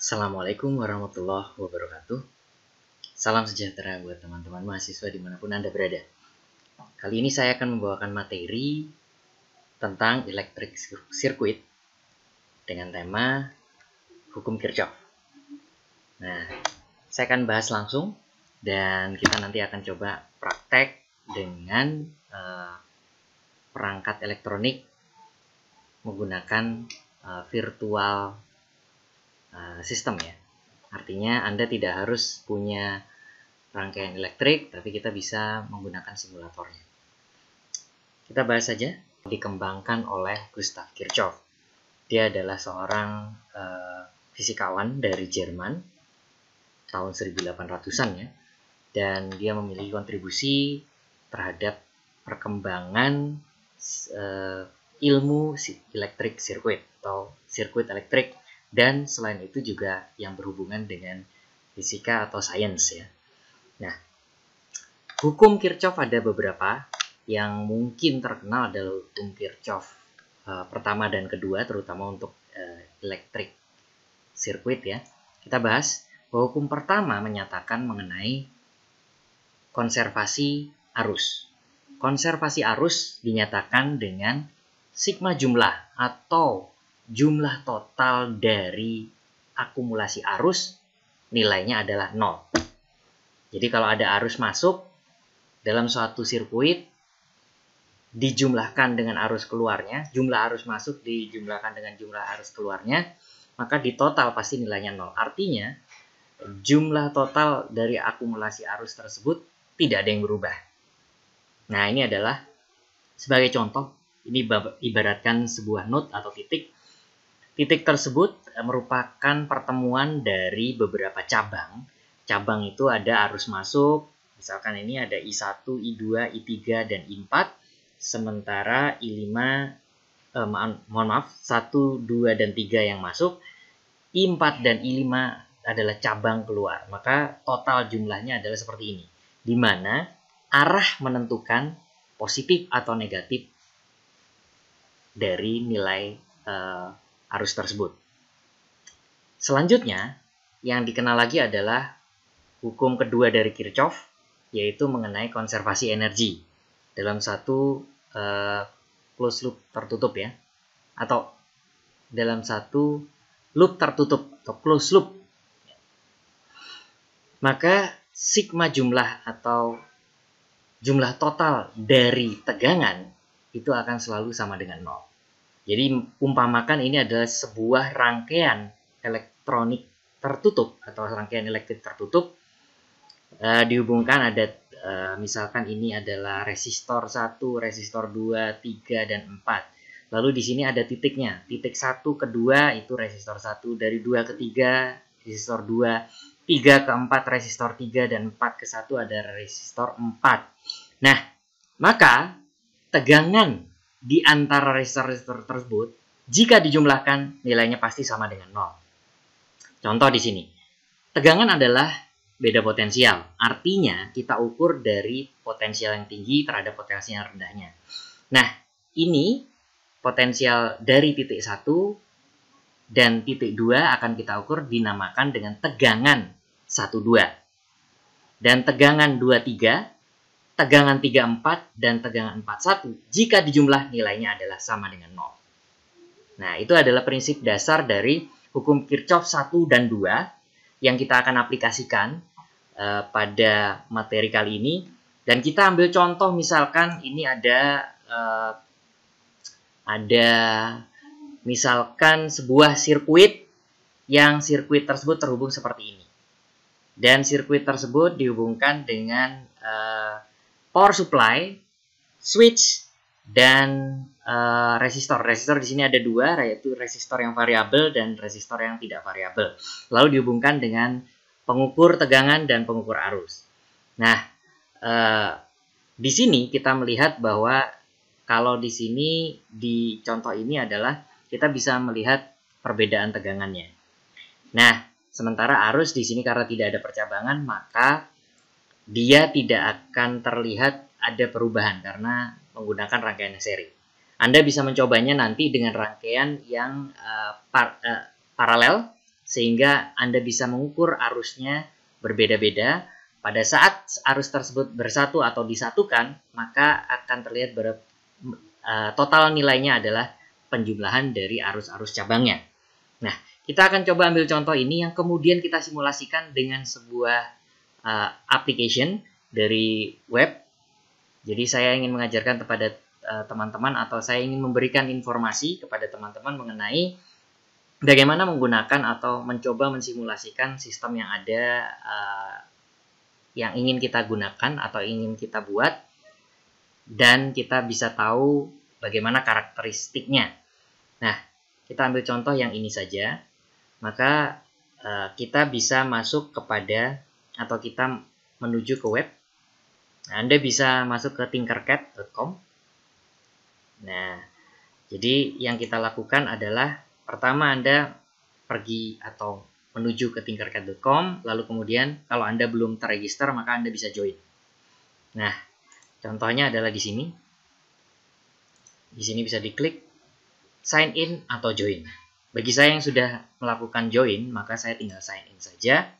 Assalamualaikum warahmatullahi wabarakatuh. Salam sejahtera buat teman-teman mahasiswa dimanapun Anda berada. Kali ini saya akan membawakan materi tentang electric circuit dengan tema hukum Kirchhoff. Nah, saya akan bahas langsung dan kita nanti akan coba praktek dengan perangkat elektronik menggunakan virtual sistem ya. Artinya Anda tidak harus punya rangkaian elektrik, tapi kita bisa menggunakan simulatornya. Kita bahas saja. Dikembangkan oleh Gustav Kirchhoff. Dia adalah seorang fisikawan dari Jerman tahun 1800-an ya. Dan dia memiliki kontribusi terhadap perkembangan ilmu electric circuit atau sirkuit elektrik. Dan selain itu juga yang berhubungan dengan fisika atau sains ya. Nah, hukum Kirchhoff ada beberapa. Yang mungkin terkenal adalah hukum Kirchhoff pertama dan kedua, terutama untuk electric circuit ya. Kita bahas bahwa hukum pertama menyatakan mengenai konservasi arus. Konservasi arus dinyatakan dengan sigma jumlah atau jumlah total dari akumulasi arus nilainya adalah 0. Jadi kalau ada arus masuk dalam suatu sirkuit dijumlahkan dengan arus keluarnya, jumlah arus masuk dijumlahkan dengan jumlah arus keluarnya, maka di total pasti nilainya 0. Artinya jumlah total dari akumulasi arus tersebut tidak ada yang berubah. Nah, ini adalah sebagai contoh, ini ibaratkan sebuah node atau titik. Titik tersebut merupakan pertemuan dari beberapa cabang. Cabang itu ada arus masuk, misalkan ini ada I1, I2, I3, dan I4. Sementara I5, mohon maaf, 1, 2, dan 3 yang masuk. I4 dan I5 adalah cabang keluar. Maka total jumlahnya adalah seperti ini. Di mana arah menentukan positif atau negatif dari nilai arus tersebut. Selanjutnya, yang dikenal lagi adalah hukum kedua dari Kirchhoff, yaitu mengenai konservasi energi dalam satu closed loop tertutup ya, atau dalam satu loop tertutup atau closed loop. Maka sigma jumlah atau jumlah total dari tegangan itu akan selalu sama dengan 0. Jadi umpamakan ini adalah sebuah rangkaian elektronik tertutup atau rangkaian elektrik tertutup, dihubungkan ada misalkan ini adalah resistor 1, resistor 2, 3, dan 4. Lalu di sini ada titiknya. Titik 1 ke 2 itu resistor 1, dari 2 ke 3 resistor 2, 3 ke 4 resistor 3, dan 4 ke 1 ada resistor 4. Nah, maka tegangan di antara resistor-resistor tersebut, jika dijumlahkan, nilainya pasti sama dengan 0. Contoh di sini. Tegangan adalah beda potensial. Artinya, kita ukur dari potensial yang tinggi terhadap potensial yang rendahnya. Nah, ini potensial dari titik 1 dan titik 2 akan kita ukur dinamakan dengan tegangan 1,2. Dan tegangan 2,3, tegangan 3,4, dan tegangan 4,1 jika dijumlah nilainya adalah sama dengan 0. Nah, itu adalah prinsip dasar dari hukum Kirchhoff 1 dan 2 yang kita akan aplikasikan pada materi kali ini. Dan kita ambil contoh misalkan ini ada misalkan sebuah sirkuit yang sirkuit tersebut terhubung seperti ini. Dan sirkuit tersebut dihubungkan dengan power supply, switch, dan resistor. Resistor di sini ada dua, yaitu resistor yang variabel dan resistor yang tidak variabel. Lalu dihubungkan dengan pengukur tegangan dan pengukur arus. Nah, di sini kita melihat bahwa kalau di sini di contoh ini adalah kita bisa melihat perbedaan tegangannya. Nah, sementara arus di sini karena tidak ada percabangan, maka dia tidak akan terlihat ada perubahan karena menggunakan rangkaian seri. Anda bisa mencobanya nanti dengan rangkaian yang paralel sehingga Anda bisa mengukur arusnya berbeda-beda. Pada saat arus tersebut bersatu atau disatukan, maka akan terlihat total nilainya adalah penjumlahan dari arus-arus cabangnya. Nah, kita akan coba ambil contoh ini yang kemudian kita simulasikan dengan sebuah application dari web. Jadi saya ingin mengajarkan kepada teman-teman atau saya ingin memberikan informasi kepada teman-teman mengenai bagaimana menggunakan atau mencoba mensimulasikan sistem yang ada yang ingin kita gunakan atau ingin kita buat, dan kita bisa tahu bagaimana karakteristiknya. Nah, kita ambil contoh yang ini saja. Maka kita bisa masuk kepada atau kita menuju ke web. Nah, Anda bisa masuk ke tinkercad.com. Nah, jadi yang kita lakukan adalah pertama Anda pergi atau menuju ke tinkercad.com, lalu kemudian kalau Anda belum terregister maka Anda bisa join. Nah, contohnya adalah di sini. Di sini bisa diklik sign in atau join. Bagi saya yang sudah melakukan join, maka saya tinggal sign in saja.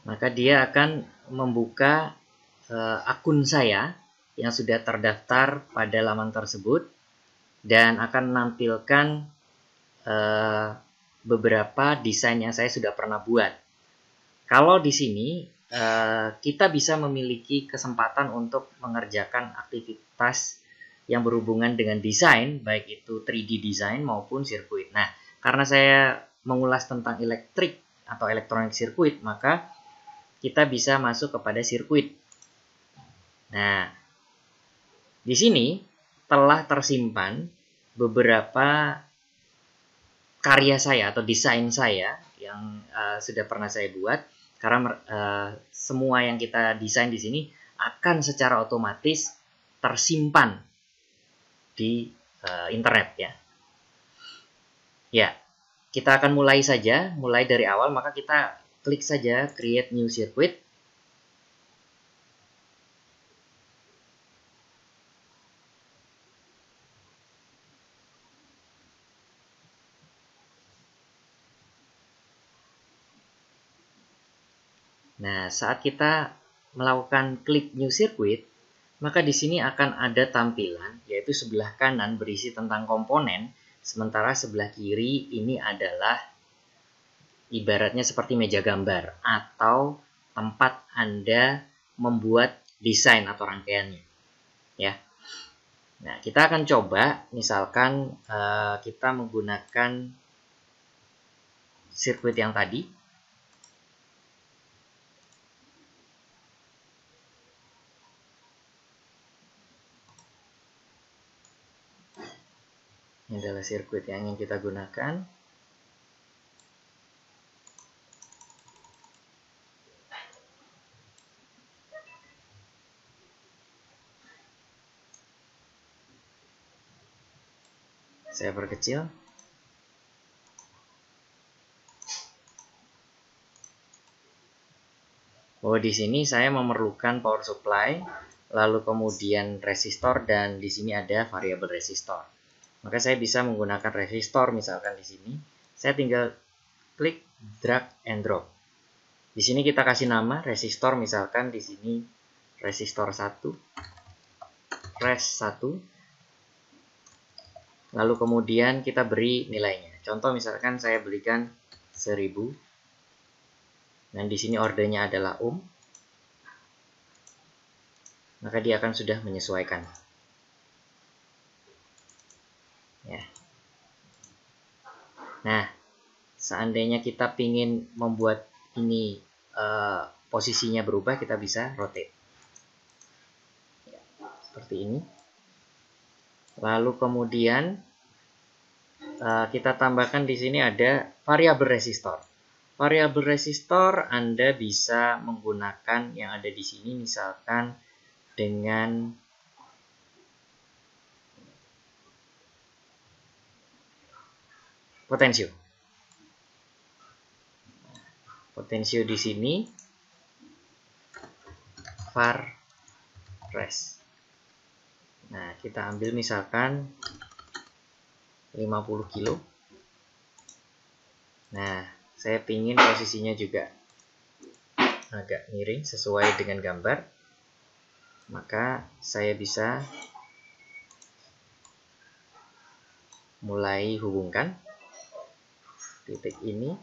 Maka dia akan membuka akun saya yang sudah terdaftar pada laman tersebut dan akan menampilkan beberapa desain yang saya sudah pernah buat. Kalau di sini kita bisa memiliki kesempatan untuk mengerjakan aktivitas yang berhubungan dengan desain, baik itu 3D design maupun sirkuit. Nah, karena saya mengulas tentang elektrik atau elektronik sirkuit, maka kita bisa masuk kepada sirkuit. Nah, di sini telah tersimpan beberapa karya saya atau desain saya yang sudah pernah saya buat, karena semua yang kita desain di sini akan secara otomatis tersimpan di internet ya. Ya, kita akan mulai saja, mulai dari awal, maka kita klik saja create new circuit. Nah, saat kita melakukan klik new circuit, maka di sini akan ada tampilan, yaitu sebelah kanan berisi tentang komponen, sementara sebelah kiri ini adalah ibaratnya seperti meja gambar atau tempat Anda membuat desain atau rangkaiannya. Ya. Nah, kita akan coba, misalkan kita menggunakan sirkuit yang tadi. Ini adalah sirkuit yang ingin kita gunakan. Saya perkecil. Bahwa di sini saya memerlukan power supply, lalu kemudian resistor, dan di sini ada variabel resistor. Maka saya bisa menggunakan resistor misalkan di sini. Saya tinggal klik drag and drop. Di sini kita kasih nama resistor, misalkan di sini resistor 1, res 1. Lalu kemudian kita beri nilainya. Contoh misalkan saya berikan 1000. Dan di sini ordernya adalah ohm. Maka dia akan sudah menyesuaikan. Ya. Nah, seandainya kita ingin membuat ini posisinya berubah, kita bisa rotate. Ya, seperti ini. Lalu kemudian kita tambahkan di sini ada variabel resistor. Variabel resistor Anda bisa menggunakan yang ada di sini, misalkan dengan potensio. Potensio di sini var res. Nah, kita ambil misalkan 50 kilo. Nah, saya pingin posisinya juga agak miring sesuai dengan gambar. Maka saya bisa mulai hubungkan titik ini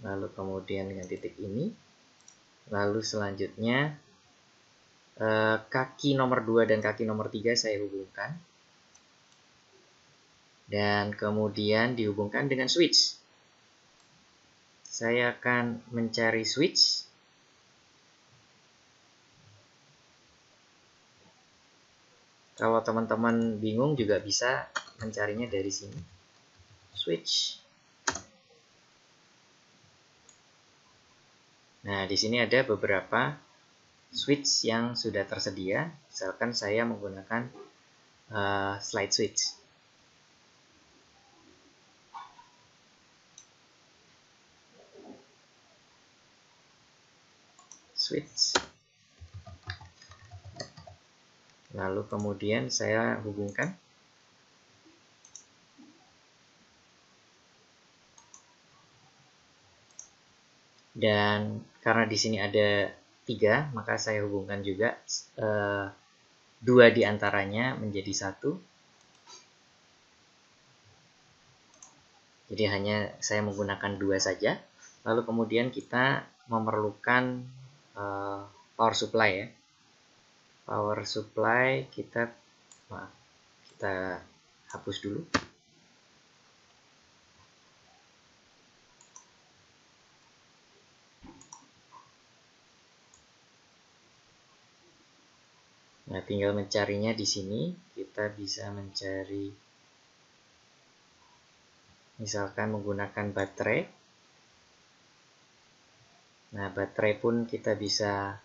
lalu kemudian dengan titik ini, lalu selanjutnya kaki nomor 2 dan kaki nomor 3 saya hubungkan, dan kemudian dihubungkan dengan switch. Saya akan mencari switch. Kalau teman-teman bingung juga bisa mencarinya dari sini. Switch. Nah, di sini ada beberapa switch yang sudah tersedia. Misalkan saya menggunakan slide switch. Switch. Lalu kemudian saya hubungkan. Dan karena di sini ada 3, maka saya hubungkan juga 2 diantaranya menjadi 1. Jadi hanya saya menggunakan 2 saja. Lalu kemudian kita memerlukan power supply ya. Power supply kita hapus dulu. Nah, tinggal mencarinya di sini. Kita bisa mencari misalkan menggunakan baterai. Nah, baterai pun kita bisa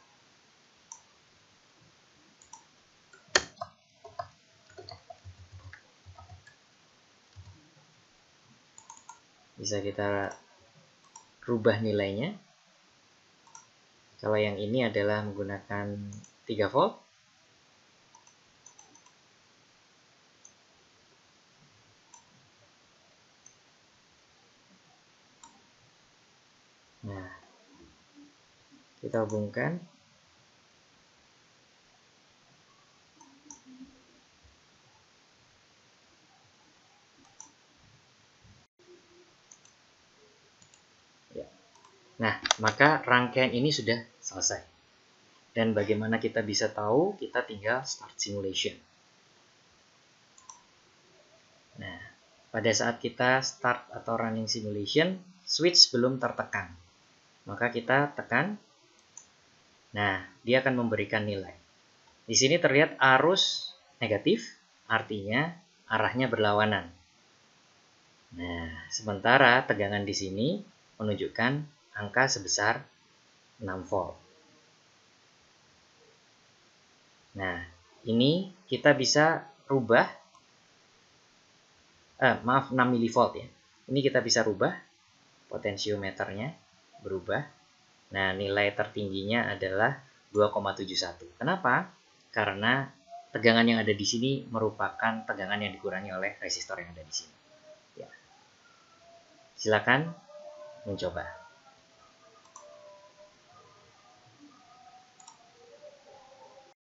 kita rubah nilainya. Kalau yang ini adalah menggunakan 3 volt. Nah, kita hubungkan. Ya. Nah, maka rangkaian ini sudah selesai. Dan bagaimana kita bisa tahu? Kita tinggal start simulation. Nah, pada saat kita start atau running simulation, switch belum tertekan. Maka kita tekan. Nah, dia akan memberikan nilai. Di sini terlihat arus negatif, artinya arahnya berlawanan. Nah, sementara tegangan di sini menunjukkan angka sebesar 6 volt. Nah, ini kita bisa rubah, 6 milivolt ya. Ini kita bisa rubah, potensiometernya berubah. Nah, nilai tertingginya adalah 2,71. Kenapa? Karena tegangan yang ada di sini merupakan tegangan yang dikurangi oleh resistor yang ada di sini. Ya. Silakan mencoba.